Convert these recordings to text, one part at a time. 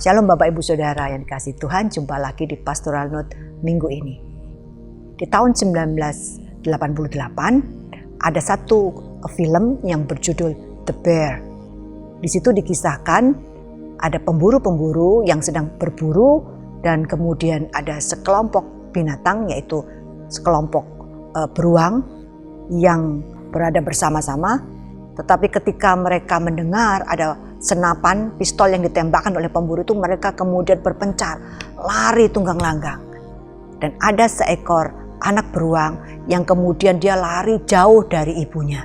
Shalom Bapak Ibu Saudara yang dikasihi Tuhan, jumpa lagi di Pastoral Note minggu ini. Di tahun 1988 ada satu film yang berjudul The Bear. Di situ dikisahkan ada pemburu-pemburu yang sedang berburu dan kemudian ada sekelompok binatang yaitu sekelompok beruang yang berada bersama-sama. Tetapi ketika mereka mendengar ada senapan pistol yang ditembakkan oleh pemburu itu, mereka kemudian berpencar, lari tunggang langgang. Dan ada seekor anak beruang yang kemudian dia lari jauh dari ibunya.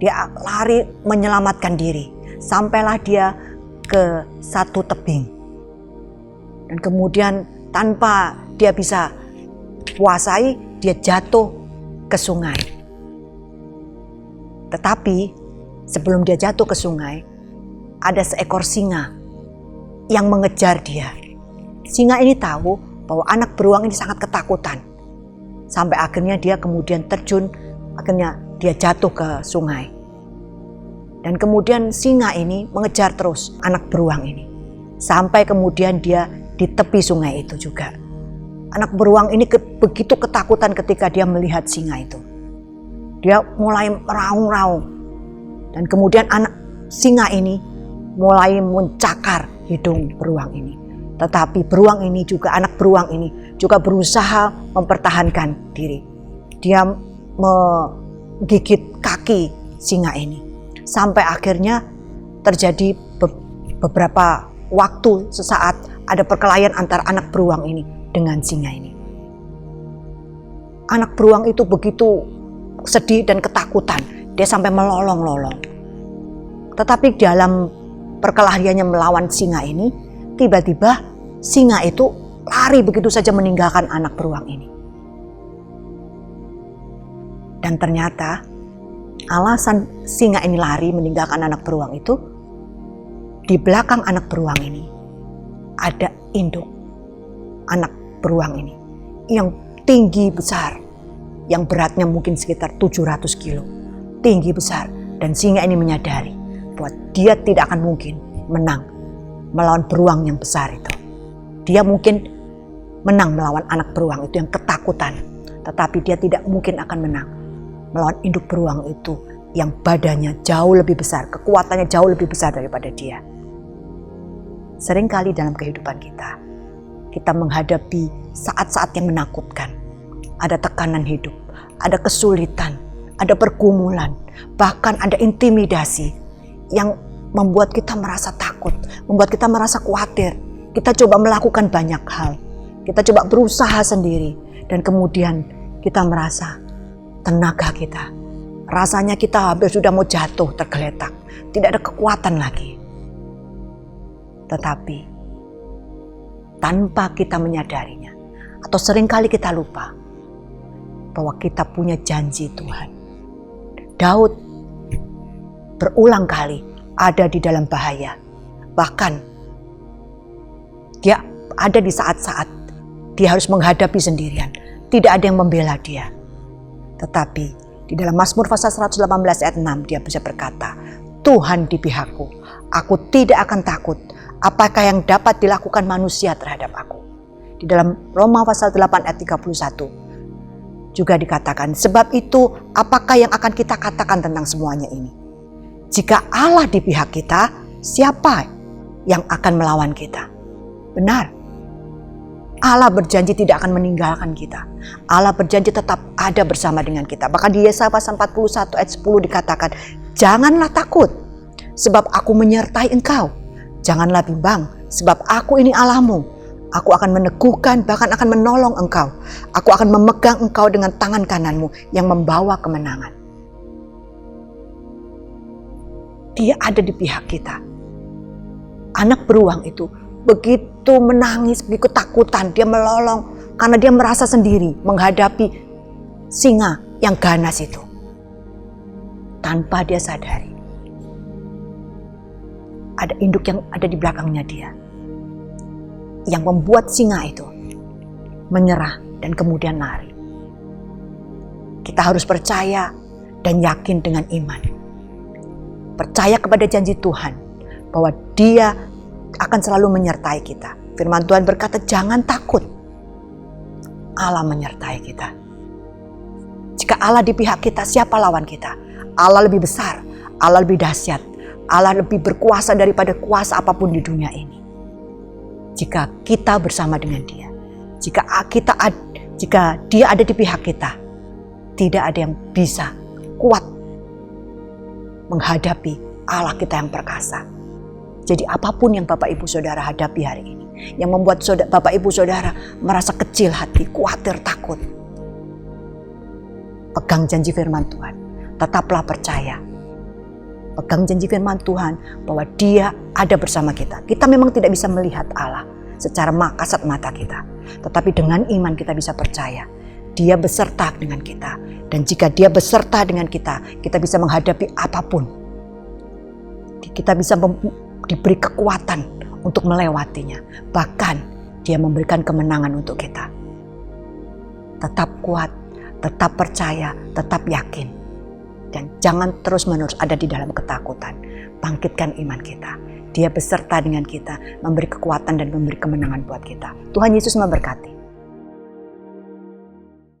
Dia lari menyelamatkan diri, sampailah dia ke satu tebing. Dan kemudian tanpa dia bisa kuasai, dia jatuh ke sungai. Tetapi sebelum dia jatuh ke sungai, ada seekor singa yang mengejar dia. Singa ini tahu bahwa anak beruang ini sangat ketakutan. Sampai akhirnya dia kemudian terjun, akhirnya dia jatuh ke sungai. Dan kemudian singa ini mengejar terus anak beruang ini. Sampai kemudian dia di tepi sungai itu juga. Anak beruang ini begitu ketakutan ketika dia melihat singa itu. Dia mulai meraung-raung. Dan kemudian anak singa ini mulai mencakar hidung beruang ini. Tetapi beruang ini juga, anak beruang ini juga berusaha mempertahankan diri. Dia menggigit kaki singa ini. Sampai akhirnya terjadi beberapa waktu sesaat ada perkelahian antara anak beruang ini dengan singa ini. Anak beruang itu begitu sedih dan ketakutan. Dia sampai melolong-lolong. Tetapi dalam perkelahiannya melawan singa ini, tiba-tiba singa itu lari begitu saja meninggalkan anak beruang ini. Dan ternyata alasan singa ini lari meninggalkan anak beruang itu, di belakang anak beruang ini ada induk anak beruang ini yang tinggi besar, yang beratnya mungkin sekitar 700 kilo, tinggi besar. Dan singa ini menyadari bahwa dia tidak akan mungkin menang melawan beruang yang besar itu. Dia mungkin menang melawan anak beruang itu yang ketakutan, tetapi dia tidak mungkin akan menang melawan induk beruang itu yang badannya jauh lebih besar, kekuatannya jauh lebih besar daripada dia. Seringkali dalam kehidupan kita menghadapi saat-saat yang menakutkan. Ada tekanan hidup, ada kesulitan, ada pergumulan, bahkan ada intimidasi yang membuat kita merasa takut, membuat kita merasa khawatir. Kita coba melakukan banyak hal, kita coba berusaha sendiri, dan kemudian kita merasa tenaga kita, rasanya kita hampir sudah mau jatuh tergeletak, tidak ada kekuatan lagi. Tetapi tanpa kita menyadarinya, atau seringkali kita lupa bahwa kita punya janji Tuhan. Daud berulang kali ada di dalam bahaya. Bahkan dia ada di saat-saat dia harus menghadapi sendirian. Tidak ada yang membela dia. Tetapi di dalam Mazmur pasal 118 ayat 6 dia bisa berkata, Tuhan di pihakku, aku tidak akan takut. Apakah yang dapat dilakukan manusia terhadap aku? Di dalam Roma pasal 8 ayat 31 juga dikatakan, sebab itu apakah yang akan kita katakan tentang semuanya ini? Jika Allah di pihak kita, siapa yang akan melawan kita? Benar, Allah berjanji tidak akan meninggalkan kita. Allah berjanji tetap ada bersama dengan kita. Bahkan di Yesaya pasal 41 ayat 10 dikatakan, janganlah takut, sebab aku menyertai engkau. Janganlah bimbang, sebab aku ini Allahmu. Aku akan meneguhkan, bahkan akan menolong engkau. Aku akan memegang engkau dengan tangan kananmu yang membawa kemenangan. Dia ada di pihak kita. Anak beruang itu begitu menangis, begitu takutan. Dia melolong karena dia merasa sendiri menghadapi singa yang ganas itu. Tanpa dia sadari, ada induk yang ada di belakangnya dia, yang membuat singa itu menyerah dan kemudian lari. Kita harus percaya dan yakin dengan iman. Percaya kepada janji Tuhan bahwa Dia akan selalu menyertai kita. Firman Tuhan berkata, jangan takut. Allah menyertai kita. Jika Allah di pihak kita, siapa lawan kita? Allah lebih besar, Allah lebih dahsyat, Allah lebih berkuasa daripada kuasa apapun di dunia ini. Jika kita bersama dengan Dia, jika Dia ada di pihak kita, tidak ada yang bisa kuat menghadapi Allah kita yang perkasa. Jadi apapun yang Bapak Ibu Saudara hadapi hari ini, yang membuat Bapak Ibu Saudara merasa kecil hati, khawatir, takut, pegang janji firman Tuhan, tetaplah percaya. Pegang janji firman Tuhan bahwa Dia ada bersama kita. Kita memang tidak bisa melihat Allah secara kasat mata kita, tetapi dengan iman kita bisa percaya Dia beserta dengan kita. Dan jika Dia beserta dengan kita bisa menghadapi apapun. Kita bisa diberi kekuatan untuk melewatinya. Bahkan Dia memberikan kemenangan untuk kita. Tetap kuat, tetap percaya, tetap yakin. Dan jangan terus-menerus ada di dalam ketakutan. Bangkitkan iman kita. Dia beserta dengan kita, memberi kekuatan dan memberi kemenangan buat kita. Tuhan Yesus memberkati.